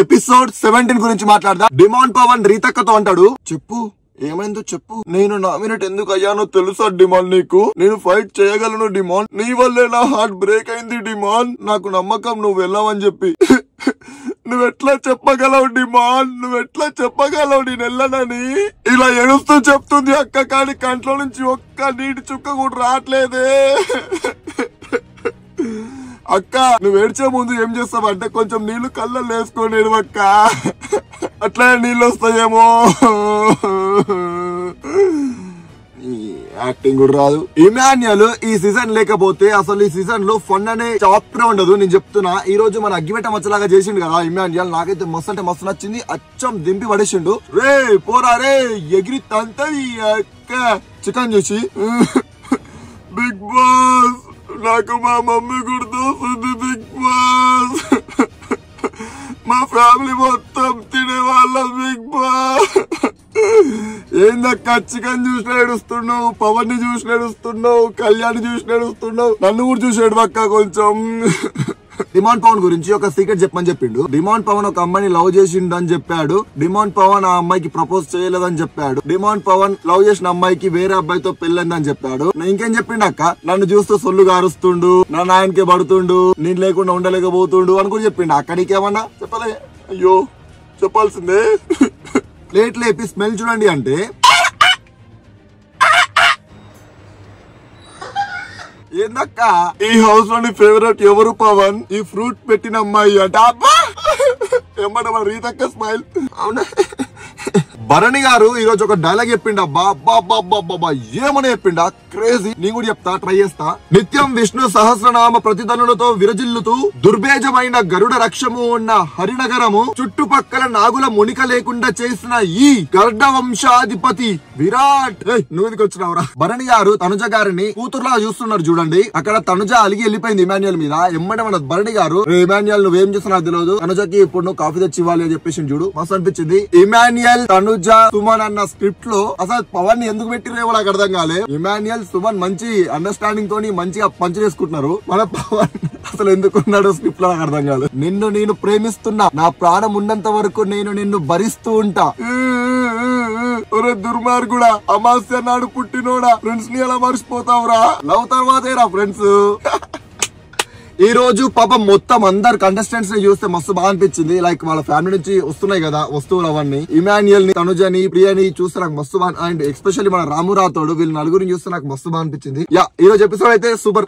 Episode 17 గురించి మాట్లాడదా. Demand Pawan రీతక్కతో అంటాడు, చెప్పు ఏమైందో చెప్పు. నేను నామినేట్ ఎందుకు అయ్యానో తెలుసా డిమాండ్ నీకు? నేను ఫైట్ చేయగలను డిమాండ్, నీ వల్లే నా హార్ట్ బ్రేక్ అయింది డిమాండ్. నాకు నమ్మకం నువ్వు వెళ్ళావని చెప్పి. నువ్వెట్లా చెప్పగలవు డిమాండ్, నువ్వెట్లా చెప్పగలవు నేను వెళ్ళనని? ఇలా ఏడుస్తూ చెప్తుంది అక్క, కానీ కంట్లో నుంచి ఒక్క నీటి చుక్క కూడా రావట్లేదే. అక్క నువ్వు ఏడ్చే ముందు ఏం చేస్తావంటే కొంచెం నీళ్లు కళ్ళల్లో వేసుకొని ఏడవక్క, అట్లా నీళ్ళు వస్తాయేమో. యాక్టింగ్ కూడా రాదు. ఇమాన్యుయల్ ఈ సీజన్ లేకపోతే అసలు ఈ సీజన్ లో ఫన్ అనే చాప్టర్ ఉండదు. నేను చెప్తున్నా, ఈ రోజు మన అగ్గిపెట్ట మచ్చలాగా చేసిండు కదా ఇమాన్యుయల్. నాకైతే మస్తు అంటే మస్తు నచ్చింది. అచ్చం దింపి పడేసిండు. రే పోరా రే ఎగిరి తంతది అక్క చికెన్ చూసి. బిగ్ బాస్ నాకు మా మమ్మీ గుర్తొస్తుంది. బిగ్ బాస్ మా ఫ్యామిలీ మొత్తం తినే వాళ్ళ. బిగ్ బాస్ ఏందక్క చికెన్ చూసి ఏడుస్తున్నావు, పవన్ ని చూసి ఏడుస్తున్నావు, కళ్యాణ్ చూసి ఏడుస్తున్నావు, నన్ను కూడా చూసి ఏడవక్క కొంచెం. డిమాండ్ పవన్ గురించి ఒక సీక్రెట్ చెప్పమని చెప్పిండు. డిమాండ్ పవన్ ఒక అమ్మాయిని లవ్ చేసిండు అని చెప్పాడు. డిమాండ్ పవన్ ఆ అమ్మాయికి ప్రపోజ్ చేయలేదని చెప్పాడు. డిమాండ్ పవన్ లవ్ చేసిన అమ్మాయికి వేరే అబ్బాయితో పెళ్ళిందని చెప్పాడు. ఇంకేం చెప్పిండు అక్క, నన్ను చూస్తూ సొల్లు గారుస్తుండు, నా నాయనకే పడుతుండు, నేను లేకుండా ఉండలేకపోతుండు అని కూడా చెప్పిండు. అక్క నీకేమన్నా చెప్పలే? అయ్యో చెప్పాల్సిందే. ప్లేట్ లేపి స్మెల్ చూడండి అంటే ఏందక్క ఈ హౌస్ లోని ఫేవరెట్ ఎవరు పవన్? ఈ ఫ్రూట్ పెట్టిన అమ్మాయి అంటే. అబ్బా ఏమన్నా రీతక్క స్మైల్. అవునా? భరణి గారు ఈ రోజు ఒక డైలాగ్ చెప్పిండా. బాబా ఏమని చెప్పిండా, క్రేజీ. నేను కూడా చెప్తా, ట్రై చేస్తా. నిత్యం విష్ణు సహస్రనామ ప్రతిధ్వనులతో విరజిల్లుతూ దుర్భేజమైన గరుడ రక్షము ఉన్న హరినగరము చుట్టుపక్కల నాగుల మునిక లేకుండా చేసిన ఈ గర్డ వంశాధిపతి విరాట్. నువ్వుకి వచ్చినావురా. భరణి గారు తనుజ గారిని కూతురులా చూస్తున్నారు చూడండి. అక్కడ తనుజ అలిగి వెళ్ళిపోయింది ఇమాన్యుయల్ మీద. ఎమ్మడే మన భరణి గారు, ఇమాన్యుయల్ నువ్వేం చేస్తున్నావు తెలియదు, తనుజకి ఇప్పుడు నువ్వు కాఫీ తెచ్చి ఇవ్వాలి అని చెప్పేసి చూడు. మస్తు అనిపించింది. ఇమాన్యుయల్ తనుజ సుమన్ అన్న స్క్రిప్ట్ లో అసలు పవన్ ని ఎందుకు పెట్టిరేమో నాకు అర్థం కాలే. ఇమాన్యుయల్ సుమన్ మంచి అండర్స్టాండింగ్ తోని మంచిగా పంచ్ చేసుకుంటున్నారు. మన పవన్ అసలు ఎందుకున్నాడో స్క్రిప్ట్ లో నాకు అర్థం కాలేదు. నిన్ను నేను ప్రేమిస్తున్నా, నా ప్రాణం ఉన్నంత వరకు నేను నిన్ను భరిస్తూ ఉంటా. ఒరే దుర్మార్గుడా, అమాస్య నాడు పుట్టినోడా, ఫ్రెండ్స్ ని ఎలా మర్చిపోతావురా? Love తర్వాతేరా friends. ఈ రోజు పాపం మొత్తం అందరు కంటెస్టెంట్స్ ని చూస్తే మస్తు బాగా అనిపించింది. లైక్ వాళ్ళ ఫ్యామిలీ నుంచి వస్తున్నాయి కదా వస్తువులు అవన్నీ. ఇమాన్యుయల్ ని, తనుజని, ప్రియని చూస్తే నాకు మస్తు బాగా, అండ్ ఎస్పెషల్లీ మన రాము రాథోడ్, వీళ్ళు నలుగురిని చూస్తే నాకు మస్తు బాగా అనిపించింది. ఈ రోజు ఎపిసోడ్ అయితే సూపర్.